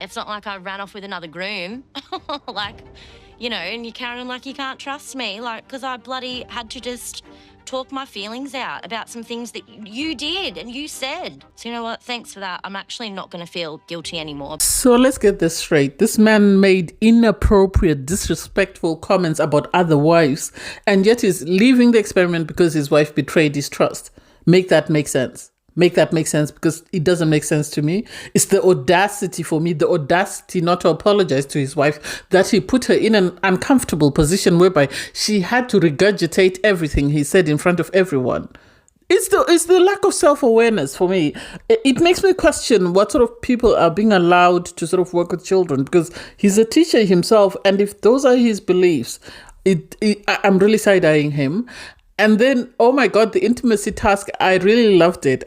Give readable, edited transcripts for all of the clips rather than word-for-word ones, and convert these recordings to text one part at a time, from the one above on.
It's not like I ran off with another groom, like, and you're carrying on like you can't trust me, like, because I bloody had to just talk my feelings out about some things that you did and you said. So you know what? Thanks for that. I'm actually not going to feel guilty anymore. So let's get this straight. This man made inappropriate, disrespectful comments about other wives, and yet is leaving the experiment because his wife betrayed his trust. Make that make sense. Make that make sense, because it doesn't make sense to me. It's the audacity for me, the audacity not to apologize to his wife, that he put her in an uncomfortable position whereby she had to regurgitate everything he said in front of everyone. It's the lack of self-awareness for me. It makes me question what sort of people are being allowed to sort of work with children, because he's a teacher himself, and if those are his beliefs, I'm really side-eyeing him. And then, oh my God, the intimacy task, I really loved it.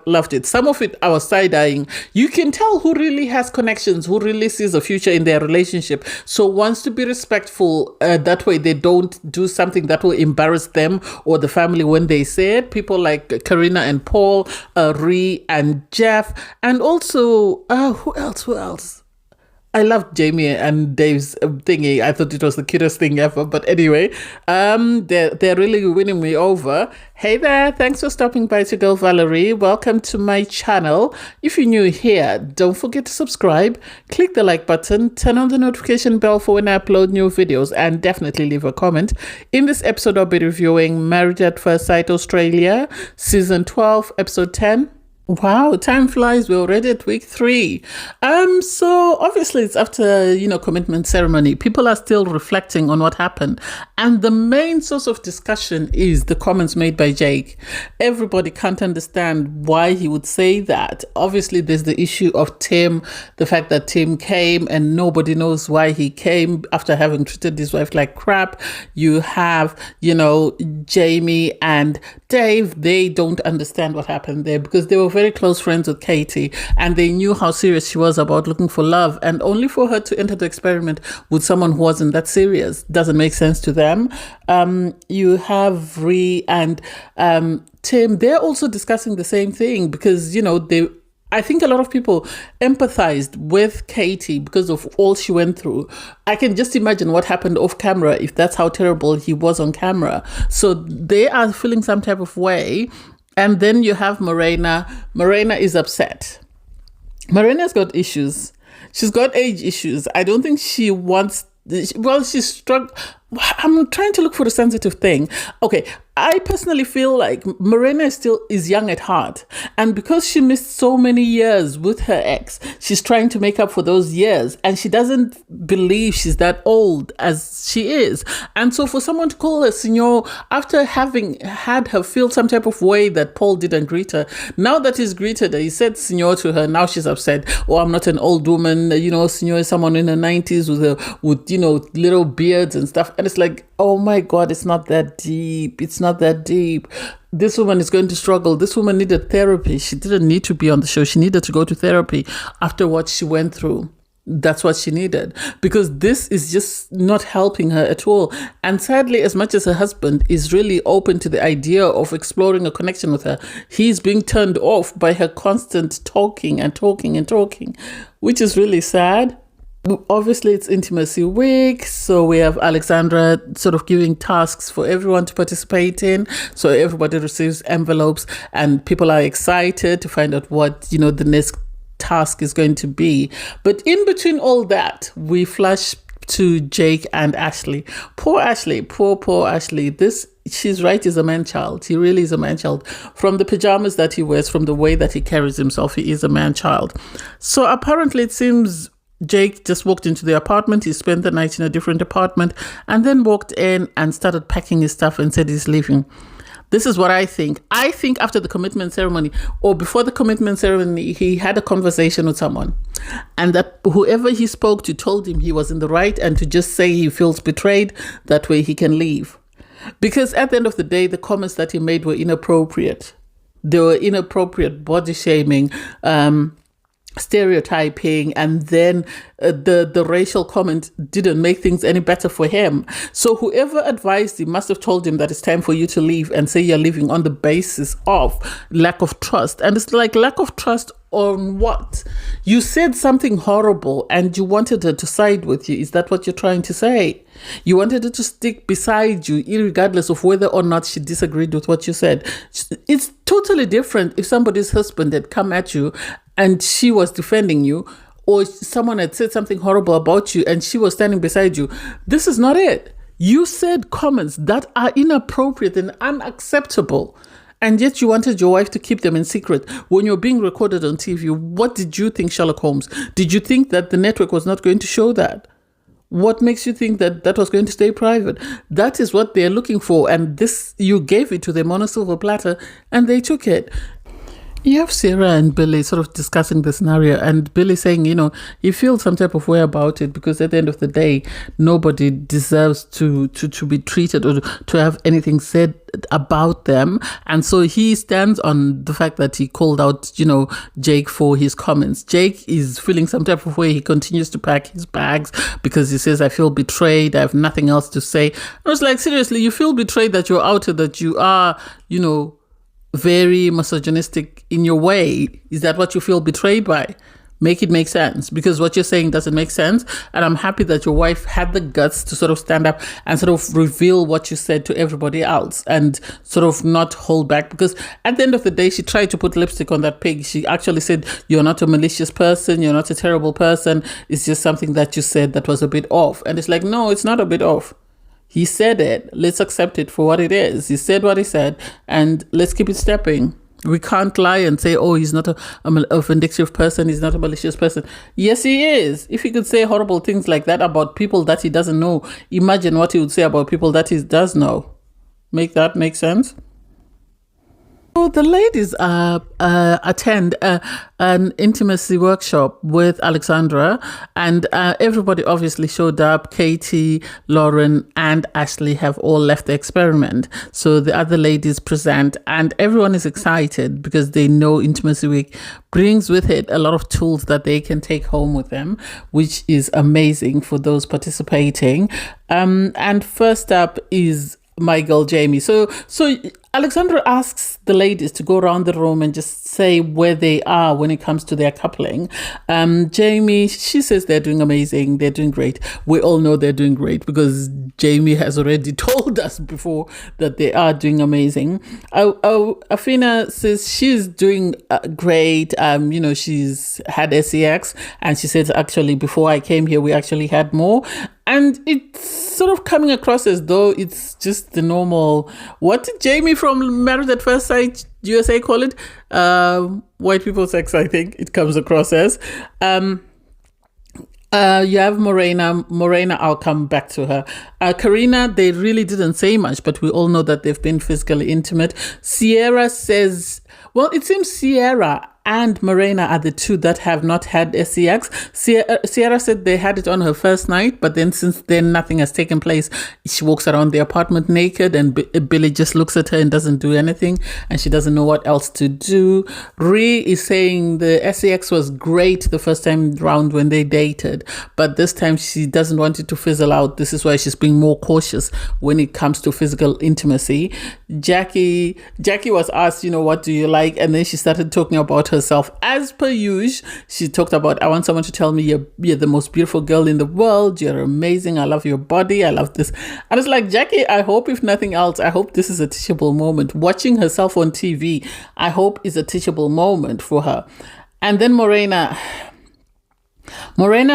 Loved it. Some of it I was side-eyeing. You can tell who really has connections, who really sees a future in their relationship. So wants to be respectful. That way they don't do something that will embarrass them or the family when they say it. People like Karina and Paul, Ree and Jeff. And also, who else? I loved Jamie and Dave's thingy. I thought it was the cutest thing ever. But anyway, they're really winning me over. Hey there, thanks for stopping by, to girl Valerie. Welcome to my channel. If you're new here, don't forget to subscribe, click the like button, turn on the notification bell for when I upload new videos, and definitely leave a comment. In this episode, I'll be reviewing Married at First Sight Australia, Season 12, Episode 10. Wow, time flies. We're already at week 3. So obviously it's after, commitment ceremony. People are still reflecting on what happened. And the main source of discussion is the comments made by Jake. Everybody can't understand why he would say that. Obviously there's the issue of Tim, the fact that Tim came and nobody knows why he came after having treated his wife like crap. You have, Jamie and Dave, they don't understand what happened there because they were very close friends with Katie and they knew how serious she was about looking for love, and only for her to enter the experiment with someone who wasn't that serious doesn't make sense to them. You have Ree and Tim, they're also discussing the same thing because, I think a lot of people empathized with Katie because of all she went through. I can just imagine what happened off camera if that's how terrible he was on camera. So they are feeling some type of way. And then you have Morena. Morena is upset. Morena's got issues. She's got age issues. I don't think she wants... Well, she's struck. I'm trying to look for the sensitive thing. Okay, I personally feel like Morena still is young at heart. And because she missed so many years with her ex, she's trying to make up for those years. And she doesn't believe she's that old as she is. And so for someone to call her Senor after having had her feel some type of way that Paul didn't greet her, now that he's greeted her, he said Senor to her, now she's upset. Oh, I'm not an old woman. Senor is someone in her 90s with little beards and stuff. And it's like, oh my God, it's not that deep. It's not that deep. This woman is going to struggle. This woman needed therapy. She didn't need to be on the show. She needed to go to therapy after what she went through. That's what she needed, because this is just not helping her at all. And sadly, as much as her husband is really open to the idea of exploring a connection with her, he's being turned off by her constant talking, which is really sad. Obviously, it's intimacy week, so we have Alexandra sort of giving tasks for everyone to participate in. So everybody receives envelopes and people are excited to find out what, the next task is going to be. But in between all that, we flash to Jake and Ashley. Poor Ashley, poor Ashley. She's right, he's a man-child. He really is a man-child. From the pajamas that he wears, from the way that he carries himself, he is a man-child. So apparently it seems Jake just walked into the apartment. He spent the night in a different apartment and then walked in and started packing his stuff and said he's leaving. This is what I think. I think after the commitment ceremony or before the commitment ceremony, he had a conversation with someone and that whoever he spoke to told him he was in the right and to just say he feels betrayed. That way he can leave. Because at the end of the day, the comments that he made were inappropriate. They were inappropriate, body shaming, stereotyping, and then the racial comment didn't make things any better for him. So whoever advised him must have told him that it's time for you to leave, and say you're leaving on the basis of lack of trust. And it's like, lack of trust on what? You said something horrible and you wanted her to side with you. Is that what you're trying to say? You wanted her to stick beside you, irregardless of whether or not she disagreed with what you said. It's totally different if somebody's husband had come at you and she was defending you, or someone had said something horrible about you and she was standing beside you. This is not it. You said comments that are inappropriate and unacceptable, and yet you wanted your wife to keep them in secret. When you're being recorded on TV, what did you think, Sherlock Holmes? Did you think that the network was not going to show that? What makes you think that that was going to stay private? That is what they're looking for. And this, you gave it to them on a silver platter and they took it. You have Sarah and Billy sort of discussing the scenario, and Billy saying, he feels some type of way about it because at the end of the day, nobody deserves to be treated or to have anything said about them. And so he stands on the fact that he called out, Jake for his comments. Jake is feeling some type of way. He continues to pack his bags because he says, I feel betrayed. I have nothing else to say. I was like, seriously, you feel betrayed that you're outed, that you are, very misogynistic in your way? Is that what you feel betrayed by? Make it make sense, because what you're saying doesn't make sense. And I'm happy that your wife had the guts to sort of stand up and sort of reveal what you said to everybody else and sort of not hold back, because at the end of the day, she tried to put lipstick on that pig. She actually said, you're not a malicious person. You're not a terrible person. It's just something that you said that was a bit off. And it's like, no, it's not a bit off. He said it. Let's accept it for what it is. He said what he said, and let's keep it stepping. We can't lie and say, oh, he's not a vindictive person. He's not a malicious person. Yes, he is. If he could say horrible things like that about people that he doesn't know, imagine what he would say about people that he does know. Make that make sense? So the ladies attend an intimacy workshop with Alexandra, and everybody obviously showed up. Katie, Lauren, and Ashley have all left the experiment. So the other ladies present, and everyone is excited because they know Intimacy Week brings with it a lot of tools that they can take home with them, which is amazing for those participating. And first up is my girl Jamie. So Alexandra asks the ladies to go around the room and just say where they are when it comes to their coupling. Jamie, she says they're doing amazing. They're doing great. We all know they're doing great because Jamie has already told us before that they are doing amazing. Afina says she's doing great. She's had sex, and she says, actually, before I came here, we actually had more. And it's sort of coming across as though it's just the normal, what did Jamie from Married at First Sight USA call it? White people sex, I think it comes across as. You have Morena, I'll come back to her. Karina, they really didn't say much, but we all know that they've been physically intimate. Sierra says, well, it seems Sierra and Morena are the two that have not had sex. Sierra said they had it on her first night, but then since then nothing has taken place. She walks around the apartment naked, and Billy just looks at her and doesn't do anything, and she doesn't know what else to do. Ree is saying the sex was great the first time round when they dated, but this time she doesn't want it to fizzle out. This is why she's being more cautious when it comes to physical intimacy. Jackie was asked, what do you like? And then she started talking about herself. As per usual, she talked about, I want someone to tell me you're the most beautiful girl in the world. You're amazing. I love your body. I love this. And it's like, Jackie, I hope if nothing else, I hope this is a teachable moment. Watching herself on TV, I hope is a teachable moment for her. And then Morena,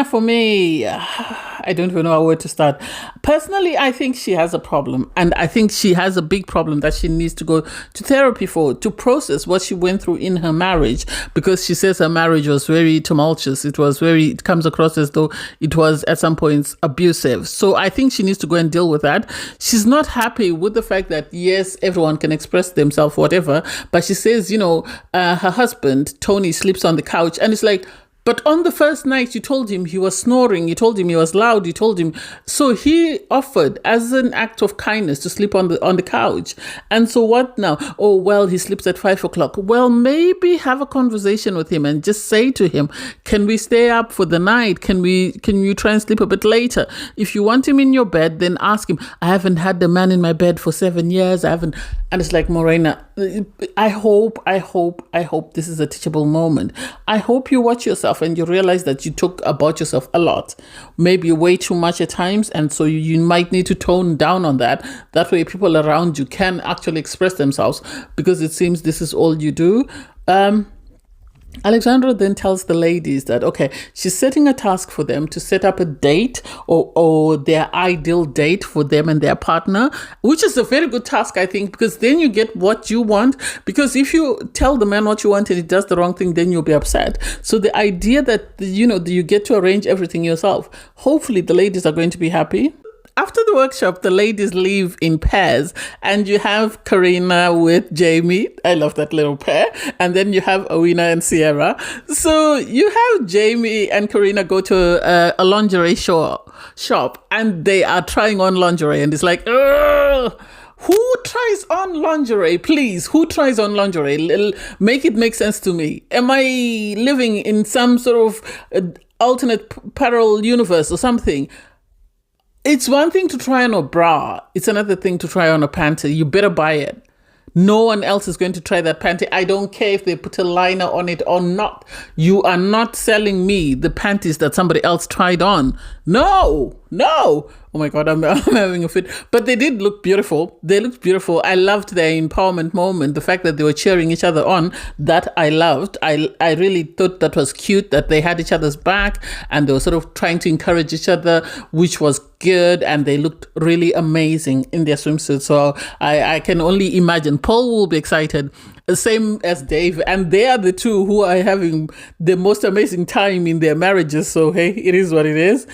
for me, I don't even know where to start. Personally, I think she has a problem, and I think she has a big problem that she needs to go to therapy for, to process what she went through in her marriage, because she says her marriage was very tumultuous. It comes across as though it was at some points abusive. So I think she needs to go and deal with that. She's not happy with the fact that, yes, everyone can express themselves, whatever, but she says, her husband, Tony, sleeps on the couch, and it's like, But on the first night, you told him he was snoring, you told him he was loud, you told him. So he offered, as an act of kindness, to sleep on the couch. And so what now? Oh, well, he sleeps at 5 o'clock. Well, maybe have a conversation with him and just say to him, can we stay up for the night? Can you try and sleep a bit later? If you want him in your bed, then ask him, I haven't had the man in my bed for 7 years. I haven't. And it's like, Morena, I hope this is a teachable moment. I hope you watch yourself and you realize that you talk about yourself a lot, maybe way too much at times, and so you might need to tone down on that. That way people around you can actually express themselves, because it seems this is all you do. Alexandra then tells the ladies that, okay, she's setting a task for them to set up a date or their ideal date for them and their partner, which is a very good task, I think, because then you get what you want. Because if you tell the man what you want and he does the wrong thing, then you'll be upset. So the idea that, you get to arrange everything yourself, hopefully the ladies are going to be happy. After the workshop, the ladies leave in pairs, and you have Karina with Jamie. I love that little pair. And then you have Owina and Sierra. So you have Jamie and Karina go to a lingerie shop, and they are trying on lingerie, and it's like, ugh. Who tries on lingerie, please? Who tries on lingerie? Make it make sense to me. Am I living in some sort of alternate parallel universe or something? It's one thing to try on a bra. It's another thing to try on a panty. You better buy it. No one else is going to try that panty. I don't care if they put a liner on it or not. You are not selling me the panties that somebody else tried on. No. Oh my God, I'm having a fit. But they did look beautiful. They looked beautiful. I loved their empowerment moment. The fact that they were cheering each other on, that I loved. I really thought that was cute, that they had each other's back and they were sort of trying to encourage each other, which was good. And they looked really amazing in their swimsuits. So I can only imagine. Paul will be excited. Same as Dave. And they are the two who are having the most amazing time in their marriages. So, hey, it is what it is.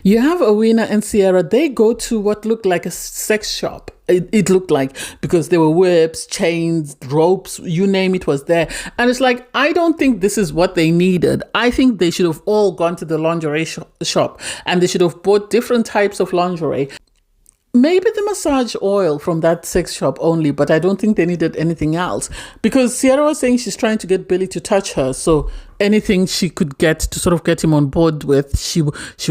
You have Owina and Sierra. They go to what looked like a sex shop. It looked like, because there were whips, chains, ropes, you name it was there. And it's like, I don't think this is what they needed. I think they should have all gone to the lingerie shop and they should have bought different types of lingerie. Maybe the massage oil from that sex shop only, but I don't think they needed anything else, because Sierra was saying she's trying to get Billy to touch her. So anything she could get to sort of get him on board with, she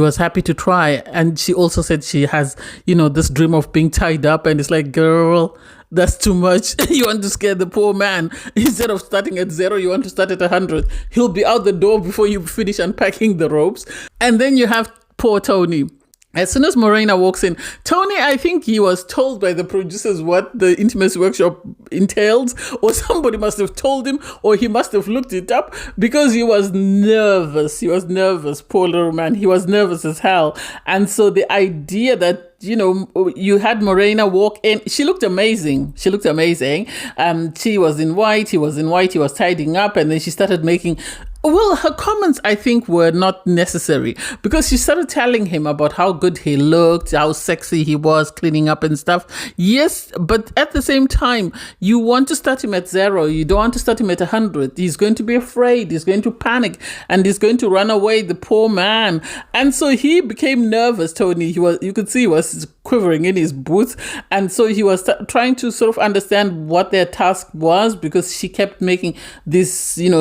was happy to try. And she also said she has, this dream of being tied up. And it's like, girl, that's too much. You want to scare the poor man. Instead of starting at 0, you want to start at 100. He'll be out the door before you finish unpacking the ropes. And then you have poor Tony. As soon as Morena walks in, Tony, I think he was told by the producers what the intimacy workshop entails, or somebody must have told him, or he must have looked it up, because he was nervous. Poor little man. He was nervous as hell. And so the idea that, you had Morena walk in. She looked amazing. She was in white. He was in white. He was tidying up. And then she started making... Well, her comments, I think, were not necessary, because she started telling him about how good he looked, how sexy he was, cleaning up and stuff. Yes, but at the same time, you want to start him at 0. You don't want to start him at 100. He's going to be afraid. He's going to panic, and he's going to run away, the poor man. And so he became nervous, Tony. You could see he was quivering in his boots. And so he was trying to sort of understand what their task was, because she kept making these,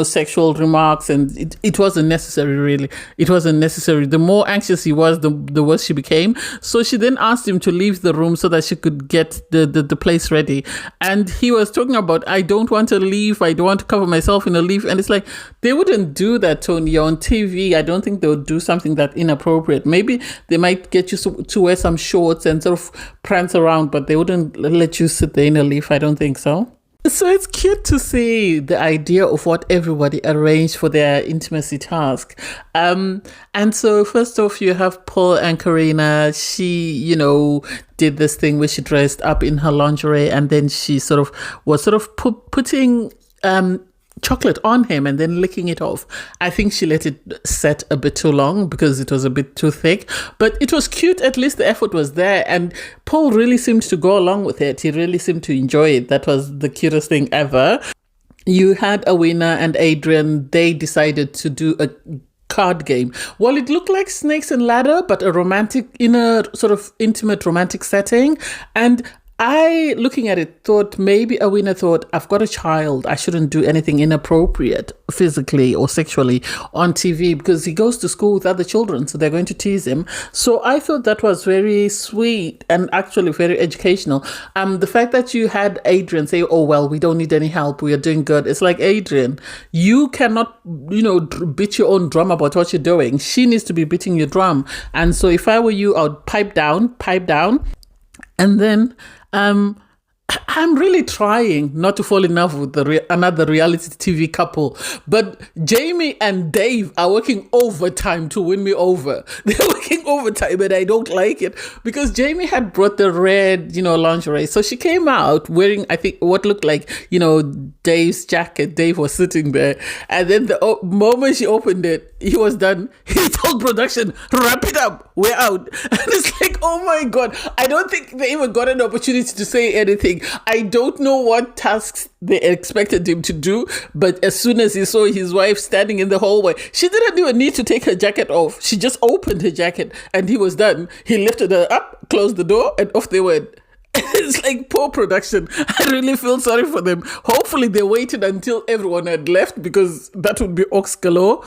sexual remarks. And it wasn't necessary, really. It wasn't necessary. The more anxious he was, the worse she became. So she then asked him to leave the room so that she could get the place ready. And he was talking about, I don't want to leave. I don't want to cover myself in a leaf. And it's like, they wouldn't do that, Tony. You're on TV. I don't think they would do something that inappropriate. Maybe they might get you to wear some shorts and sort of prance around, but they wouldn't let you sit there in a leaf. I don't think so. So it's cute to see the idea of what everybody arranged for their intimacy task. And so first off, you have Paul and Karina. She, did this thing where she dressed up in her lingerie, and then she was putting chocolate on him and then licking it off. I think she let it set a bit too long because it was a bit too thick, but it was cute. At least the effort was there, and Paul really seemed to go along with it. He really seemed to enjoy it. That was the cutest thing ever. you had Awena and Adrian. They decided to do a card game. Well, it looked like Snakes and Ladder, but a romantic, in a sort of intimate romantic setting. And I, looking at it, thought maybe Awena thought, I've got a child. I shouldn't do anything inappropriate physically or sexually on TV because he goes to school with other children, so they're going to tease him. So I thought that was very sweet and actually very educational. The fact that you had Adrian say, oh, well, we don't need any help. We are doing good. It's like, Adrian, you cannot, beat your own drum about what you're doing. She needs to be beating your drum. And so if I were you, I would pipe down. And then I'm really trying not to fall in love with another reality TV couple, but Jamie and Dave are working overtime to win me over. They're working overtime and I don't like it because Jamie had brought the red, lingerie. So she came out wearing, I think, what looked like, Dave's jacket. Dave was sitting there. And then the moment she opened it, he was done. He told production, wrap it up. We're out. And it's like, oh my God. I don't think they even got an opportunity to say anything. I don't know what tasks they expected him to do, but as soon as he saw his wife standing in the hallway, she didn't even need to take her jacket off. She just opened her jacket and he was done. He lifted her up, closed the door, and off they went. It's like poor production. I really feel sorry for them. Hopefully they waited until everyone had left because that would be ox galore.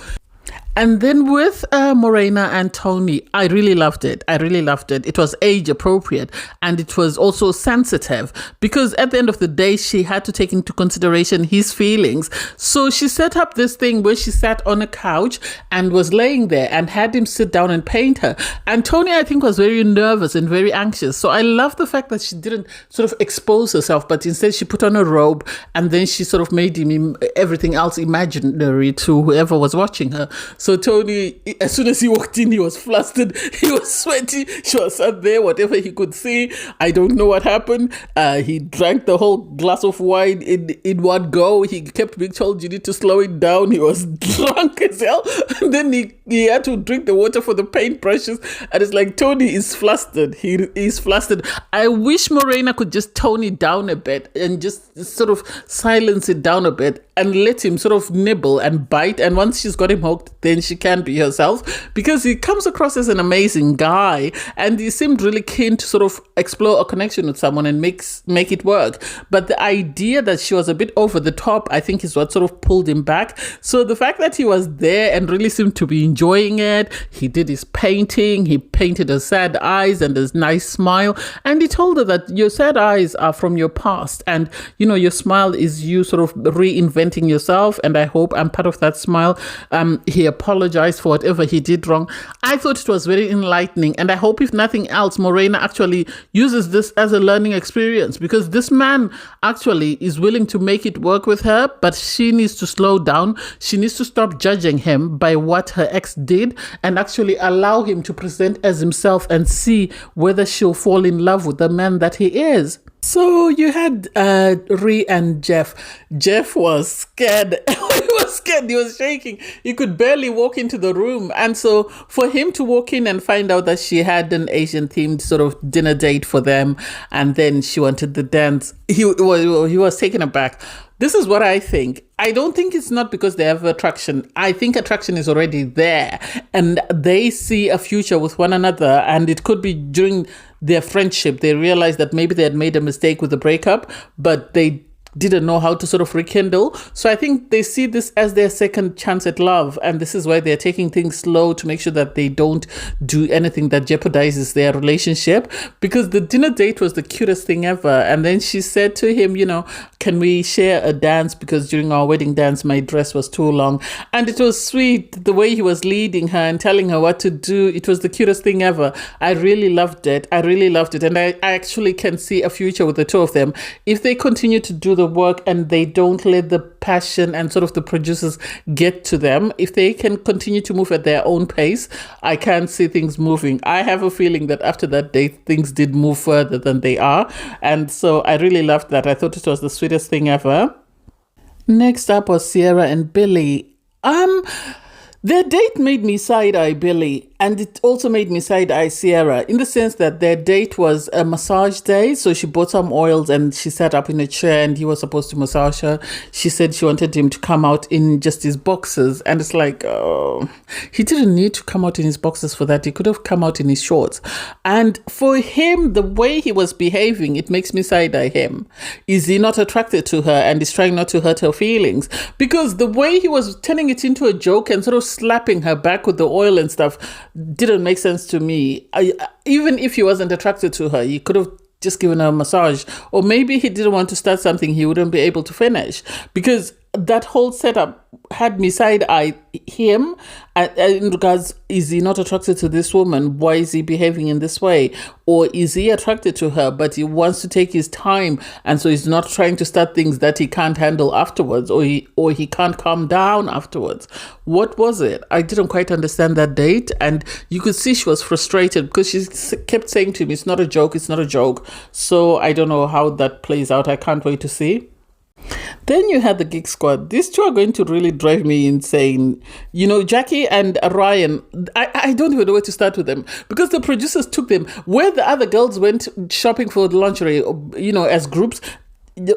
And then with Morena and Tony, I really loved it. It was age appropriate and it was also sensitive because at the end of the day, she had to take into consideration his feelings. So she set up this thing where she sat on a couch and was laying there and had him sit down and paint her. And Tony, I think, was very nervous and very anxious. So I love the fact that she didn't sort of expose herself, but instead she put on a robe and then she sort of made him everything else imaginary to whoever was watching her. So Tony, as soon as he walked in, he was flustered. He was sweaty. She was sat there, whatever he could see. I don't know what happened. He drank the whole glass of wine in one go. He kept being told, you need to slow it down. He was drunk as hell. And then he had to drink the water for the paintbrushes. And it's like, Tony is flustered. He is flustered. I wish Morena could just tone it down a bit and just sort of silence it down a bit and let him sort of nibble and bite. And once she's got him hooked, then she can be herself because he comes across as an amazing guy and he seemed really keen to sort of explore a connection with someone and make it work. But the idea that she was a bit over the top, I think, is what sort of pulled him back. So the fact that he was there and really seemed to be enjoying it, he did his painting, he painted her sad eyes and his nice smile, and he told her that your sad eyes are from your past and, your smile is you sort of reinventing yourself, and I hope I'm part of that smile. He apologized for whatever he did wrong. I thought it was very enlightening, and I hope, if nothing else, Morena actually uses this as a learning experience because this man actually is willing to make it work with her, but she needs to slow down. She needs to stop judging him by what her ex did and actually allow him to present as himself and see whether she'll fall in love with the man that he is. So you had Ree and Jeff. Jeff was scared. He was scared. He was shaking. He could barely walk into the room. And so for him to walk in and find out that she had an Asian-themed sort of dinner date for them, and then she wanted the dance, he was taken aback. This is what I think. I don't think it's not because they have attraction. I think attraction is already there and they see a future with one another, and it could be during their friendship they realized that maybe they had made a mistake with the breakup, but they didn't know how to sort of rekindle. So I think they see this as their second chance at love, and this is why they're taking things slow to make sure that they don't do anything that jeopardizes their relationship, because the dinner date was the cutest thing ever. And then she said to him, can we share a dance, because during our wedding dance my dress was too long. And it was sweet the way he was leading her and telling her what to do. It was the cutest thing ever. I really loved it. And I actually can see a future with the two of them if they continue to do the work and they don't let the passion and sort of the producers get to them. If they can continue to move at their own pace, I can see things moving. I have a feeling that after that date, things did move further than they are. And so I really loved that. I thought it was the sweetest thing ever. Next up was Sierra and Billy. Their date made me side-eye Billy, and it also made me side-eye Sierra, in the sense that their date was a massage day. So she bought some oils and she sat up in a chair and he was supposed to massage her. She said she wanted him to come out in just his boxers, and it's like, oh, he didn't need to come out in his boxers for that. He could have come out in his shorts. And for him, the way he was behaving, it makes me side-eye him. Is he not attracted to her and is trying not to hurt her feelings? Because the way he was turning it into a joke and sort of slapping her back with the oil and stuff didn't make sense to me. Even if he wasn't attracted to her, he could have just given her a massage. Or maybe he didn't want to start something he wouldn't be able to finish. Because that whole setup had me side-eye him in regards, is he not attracted to this woman? Why is he behaving in this way? Or is he attracted to her, but he wants to take his time, and so he's not trying to start things that he can't handle afterwards, or he can't calm down afterwards? What was it? I didn't quite understand that date, and you could see she was frustrated because she kept saying to me, it's not a joke, it's not a joke. So I don't know how that plays out. I can't wait to see. Then you had the Geek Squad. These two are going to really drive me insane. You know, Jackie and Ryan, I don't even know where to start with them, because the producers took them where the other girls went shopping for lingerie, you know, as groups.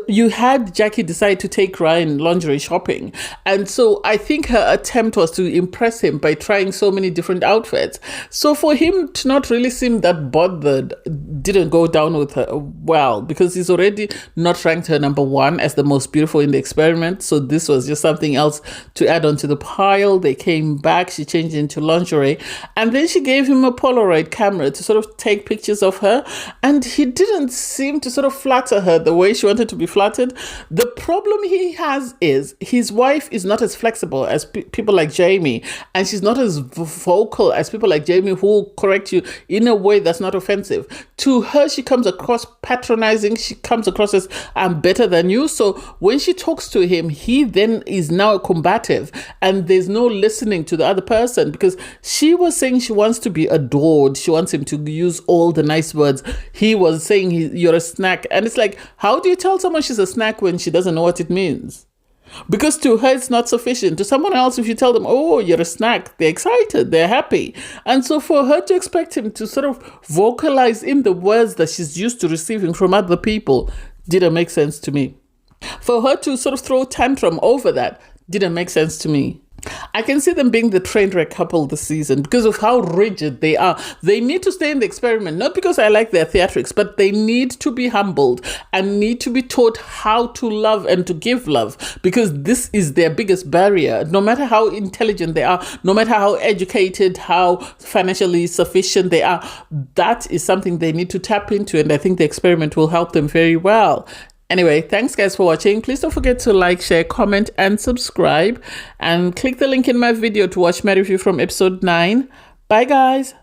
You had Jackie decide to take Ryan lingerie shopping. And so I think her attempt was to impress him by trying so many different outfits. So for him to not really seem that bothered didn't go down with her well, because he's already not ranked her number one as the most beautiful in the experiment. So this was just something else to add onto the pile. They came back, she changed into lingerie, and then she gave him a Polaroid camera to sort of take pictures of her. And he didn't seem to sort of flatter her the way she wanted to be flattered. The problem he has is his wife is not as flexible as people like Jamie, and she's not as vocal as people like Jamie who will correct you in a way that's not offensive. To her, she comes across patronizing. She comes across as, I'm better than you. So when she talks to him, he then is now combative, and there's no listening to the other person, because she was saying she wants to be adored. She wants him to use all the nice words. He was saying you're a snack. And it's like, how do you tell someone she's a snack when she doesn't know what it means? Because to her, it's not sufficient. To someone else, if you tell them, oh, you're a snack, they're excited, they're happy. And so for her to expect him to sort of vocalize in the words that she's used to receiving from other people didn't make sense to me. For her to sort of throw tantrum over that didn't make sense to me. I can see them being the train wreck couple this season because of how rigid they are. They need to stay in the experiment, not because I like their theatrics, but they need to be humbled and need to be taught how to love and to give love, because this is their biggest barrier. No matter how intelligent they are, no matter how educated, how financially sufficient they are, that is something they need to tap into, and I think the experiment will help them very well. Anyway, thanks guys for watching. Please don't forget to like, share, comment, and subscribe. And click the link in my video to watch my review from episode 9. Bye guys.